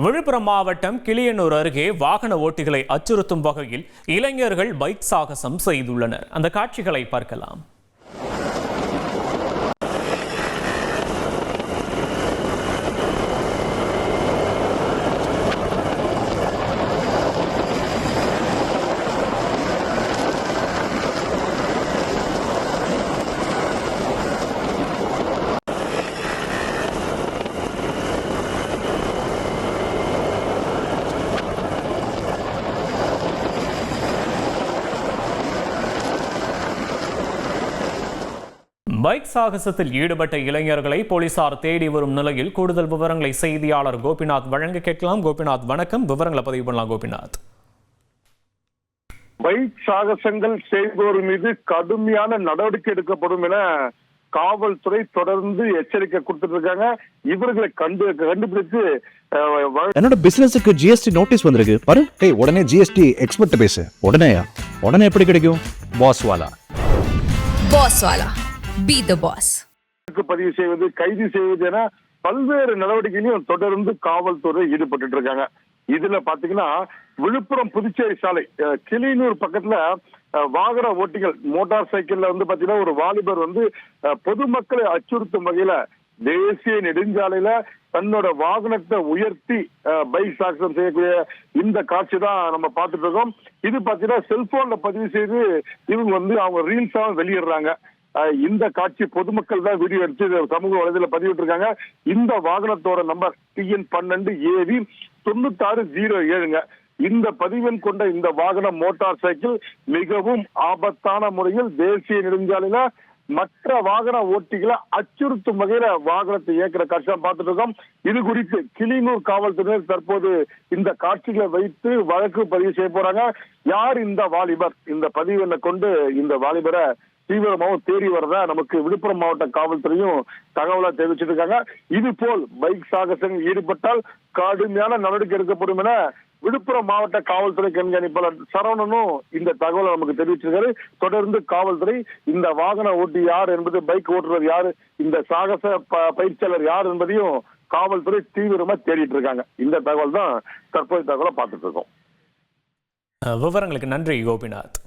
விழுப்புரம் மாவட்டம் கிளியனூர் அருகே வாகன ஓட்டிகளை அச்சுறுத்தும் வகையில் இளைஞர்கள் பைக் சாகசம் செய்துள்ளனர். அந்த காட்சிகளை பார்க்கலாம். பைக் சாகசத்தில் ஈடுபட்ட இளைஞர்களை போலீசார் தேடி வரும் நிலையில் கூடுதல் விவரங்களை செய்தியாளர் கோபிநாத் வழங்க கேட்கலாம். கோபிநாத் வணக்கம், விவரங்களை பதிவு பண்ணலாம். கோபிநாத், பைக் சாகசங்கள் செய்வோர் மீது கடுமையான நடவடிக்கை எடுக்கப்படும் என காவல்துறை தொடர்ந்து எச்சரிக்கை கொடுத்துட்டு இருக்காங்க. இவர்களை கண்டுபிடித்து என்னோட பிசினஸுக்கு ஜிஎஸ்டி நோட்டீஸ் வந்திருக்கு பாரு. உடனே ஜிஎஸ்டி எக்ஸ்பர்ட் பேசு. உடனே எப்படி கிடைக்கும்? பாஸ் வாலா Be the boss. பதிவு செய்வது, கைது செய்வது என பல்வேறு நடவடிக்கையிலும் தொடர்ந்து காவல்துறை ஈடுபட்டு இருக்காங்க. இதுல பாத்தீங்கன்னா விழுப்புரம் புதுச்சேரி சாலை கிளியனூர் பக்கத்துல வாகன ஓட்டிகள் மோட்டார் சைக்கிள்ல பாத்தீங்கன்னா ஒரு வாலிபர் பொதுமக்களை அச்சுறுத்தும் வகையில தேசிய நெடுஞ்சாலையில தன்னோட வாகனத்தை உயர்த்தி பைக் சாகசம் செய்யக்கூடிய இந்த காட்சி தான் நம்ம பார்த்துட்டு இருக்கோம். இது பாத்தீங்கன்னா செல்போன்ல பதிவு செய்து இவங்க அவங்க ரீல்ஸா வெளியிடுறாங்க. இந்த காட்சி பொதுமக்கள் தான் வீடியோ எடுத்து சமூக வலைதள பதிவிட்டு இருக்காங்க. இந்த வாகனத்தோட நம்பர் TN12AV 9607. இந்த பதிவெண் கொண்ட இந்த வாகனம் மோட்டார் சைக்கிள் மிகவும் ஆபத்தான முறையில் தேசிய நெடுஞ்சாலையில மற்ற வாகன ஓட்டிகளை அச்சுறுத்தும் வகையில வாகனத்தை இயக்கிற காட்சியை பார்த்துட்டு இருக்கோம். இது குறித்து கிளியனூர் காவல்துறையினர் தற்போது இந்த காட்சிகளை வைத்து வழக்கு பதிவு செய்ய போறாங்க. யார் இந்த வாலிபர்? இந்த பதிவெண்ணை கொண்டு இந்த வாலிபரை தீவிரமாகவும் தேடி வரதா நமக்கு விழுப்புரம் மாவட்ட காவல்துறையும் தகவலா தெரிவிச்சிட்டு இருக்காங்க. இது போல் பைக் சாகசங்கள் ஈடுபட்டால் கடுமையான நடவடிக்கை எடுக்கப்படும் என விழுப்புரம் மாவட்ட காவல்துறை கண்காணிப்பாளர் சரவணனும் இந்த தகவலை நமக்கு தெரிவிச்சிருக்காரு. தொடர்ந்து காவல்துறை இந்த வாகன ஓட்டி யார் என்பது, பைக் ஓட்டுறது யாரு, இந்த சாகச பயிற்சியாளர் யார் என்பதையும் காவல்துறை தீவிரமா தேடிட்டு இருக்காங்க. இந்த தகவல் தான் தற்போதைய தகவலை பார்த்துட்டு இருக்கோம். விவரங்களுக்கு நன்றி கோபிநாத்.